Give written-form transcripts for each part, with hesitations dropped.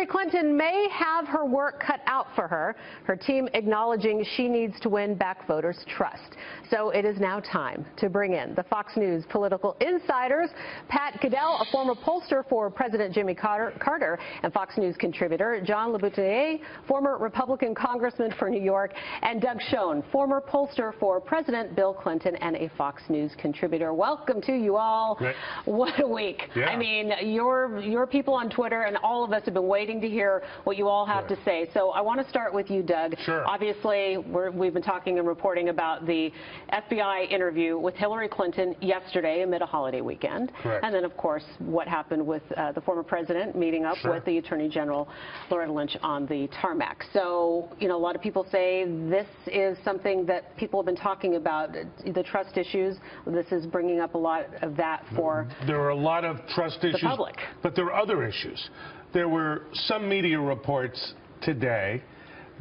Hillary Clinton may have her work cut out for her, her team acknowledging she needs to win back voters' trust. So it is now time to bring in the Fox News political insiders, Pat Goodell, a former pollster for President Jimmy Carter, and Fox News contributor John LeBoutillier, former Republican congressman for New York, and Doug Schoen, former pollster for President Bill Clinton and a Fox News contributor. Welcome to you all. Right. What a week. Yeah. I mean, your people on Twitter and all of us have been waiting to hear what you all have to say. So I want to start with you, Doug. Sure. Obviously, we've been talking and reporting about the FBI interview with Hillary Clinton yesterday amid a holiday weekend. Correct. And then, of course, what happened with the former president meeting up with the Attorney General Loretta Lynch on the tarmac. So, you know, a lot of people say this is something that people have been talking about, the trust issues. This is bringing up a lot of that for There are a lot of trust issues, the public. But there are other issues. There were some media reports today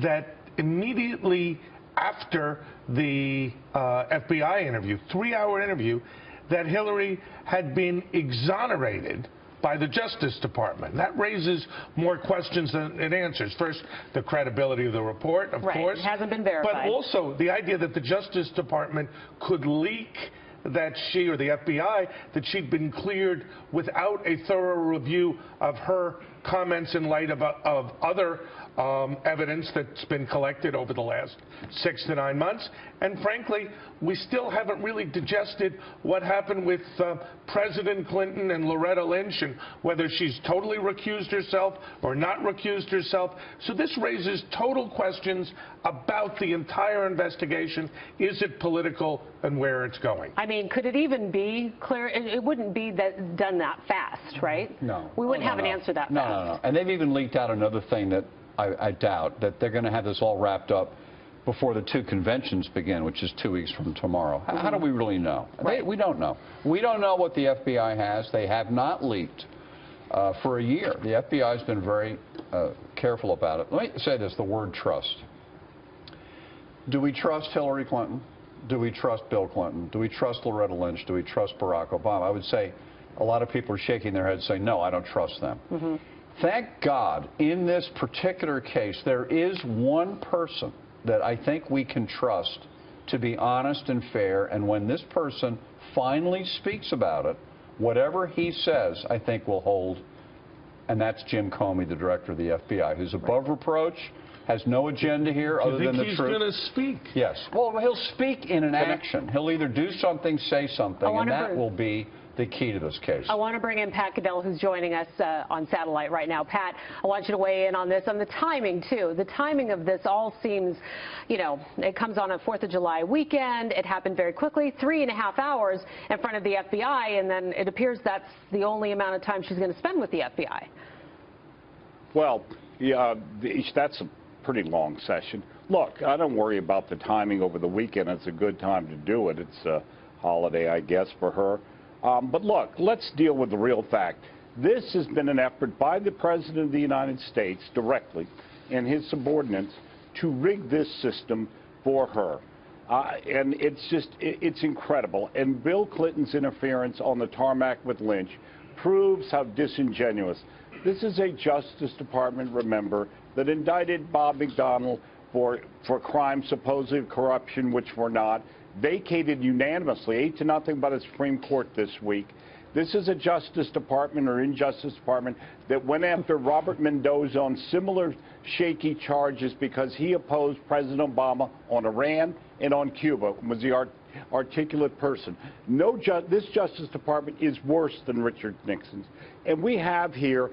that immediately after the FBI interview, 3-hour interview, that Hillary had been exonerated by the Justice Department. That raises more questions than it answers. First, the credibility of the report, of course. It hasn't been verified. But also the idea that the Justice Department could leak that she, or the FBI, that she'd been cleared without a thorough review of her comments in light of other evidence that's been collected over the last 6 to 9 months. And frankly, we still haven't really digested what happened with President Clinton and Loretta Lynch and whether she's totally recused herself or not recused herself. So this raises total questions about the entire investigation. Is it political and where it's going? I mean, could it even be clear? It wouldn't be done that fast, right? No. We wouldn't have an answer that fast. No. And they've even leaked out another thing that I doubt, that they're going to have this all wrapped up before the 2 conventions begin, which is 2 weeks from tomorrow. How do we really know? Right. We don't know. We don't know what the FBI has. They have not leaked for a year. The FBI has been very careful about it. Let me say this, the word trust. Do we trust Hillary Clinton? Do we trust Bill Clinton? Do we trust Loretta Lynch? Do we trust Barack Obama? I would say a lot of people are shaking their heads saying, no, I don't trust them. Thank God, in this particular case, there is one person that I think we can trust to be honest and fair, and when this person finally speaks about it, whatever he says, I think will hold, and that's Jim Comey, the director of the FBI, who's above reproach, has no agenda here other than the truth. You think he's going to speak? Yes. Well, he'll speak in an action. He'll either do something, say something, and that will be the key to this case. I want to bring in Pat Goodell, who's joining us on satellite right now. Pat, I want you to weigh in on this, on the timing, too. The timing of this all seems, you know, it comes on a 4th of July weekend. It happened very quickly, 3.5 hours in front of the FBI, and then it appears that's the only amount of time she's going to spend with the FBI. Well, yeah, that's a pretty long session. Look, I don't worry about the timing over the weekend. It's a good time to do it. It's a holiday, I guess, for her. But look, let's deal with the real fact. This has been an effort by the President of the United States directly and his subordinates to rig this system for her. And it's incredible. And Bill Clinton's interference on the tarmac with Lynch proves how disingenuous. This is a Justice Department, remember, that indicted Bob McDonnell for crimes supposedly of corruption, which were not, vacated unanimously, 8-0 by the Supreme Court this week. This is a Justice Department or Injustice Department that went after Robert Mendoza on similar shaky charges because he opposed President Obama on Iran and on Cuba, was the articulate person. This Justice Department is worse than Richard Nixon's. And we have here,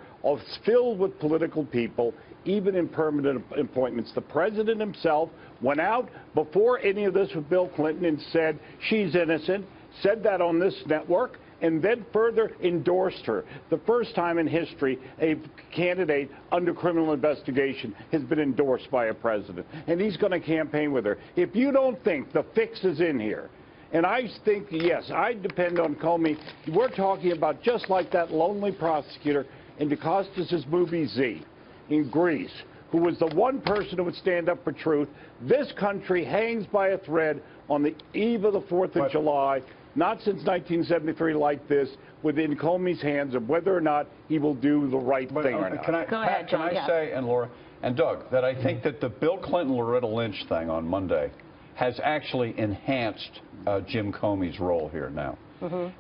filled with political people, even in permanent appointments. The President himself went out before any of this with Bill Clinton and said she's innocent, said that on this network, and then further endorsed her. The first time in history a candidate under criminal investigation has been endorsed by a president, and he's going to campaign with her. If you don't think the fix is in here, and I think, yes, I depend on Comey. We're talking about just like that lonely prosecutor in DeCostas' movie Z in Greece, who was the one person who would stand up for truth. This country hangs by a thread on the eve of the 4th of July. not since 1973 like this, within Comey's hands of whether or not he will do the right thing or not. Can I, Go ahead, Pat, John, can I say, and Laura, and Doug, that I think that the Bill Clinton-Loretta Lynch thing on Monday has actually enhanced Jim Comey's role here now.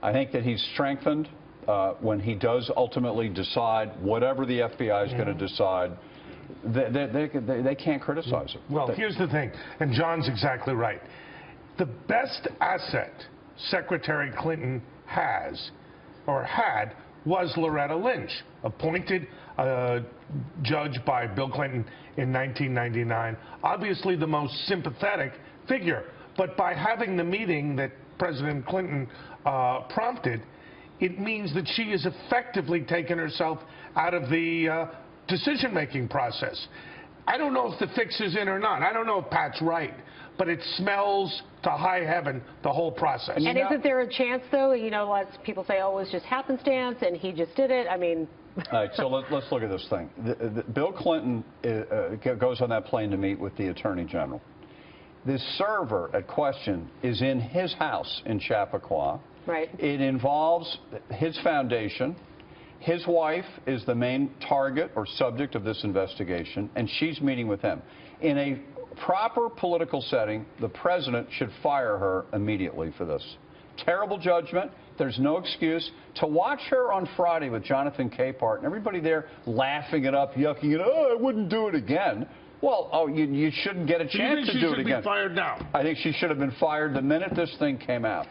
I think that he's strengthened when he does ultimately decide whatever the FBI is going to decide. They can't criticize it. Well, here's the thing, and John's exactly right. The best asset Secretary Clinton has or had was Loretta Lynch, appointed judge by Bill Clinton in 1999. Obviously the most sympathetic figure, but by having the meeting that President Clinton prompted, it means that she has effectively taken herself out of the decision-making process. I don't know if the fix is in or not. I don't know if Pat's right, but it smells to high heaven, the whole process. And isn't there a chance, though, you know, lots of people say, oh, it was just happenstance and he just did it? I mean... All right, so let's look at this thing. Bill Clinton goes on that plane to meet with the Attorney General. This server at question is in his house in Chappaqua. Right. It involves his foundation. His wife is the main target or subject of this investigation, and she's meeting with him. In a proper political setting, the president should fire her immediately for this. Terrible judgment. There's no excuse. To watch her on Friday with Jonathan Capehart and everybody there laughing it up, yucking it, oh, I wouldn't do it again. Well, oh, you shouldn't get a chance to do it again. She should be fired now? I think she should have been fired the minute this thing came out.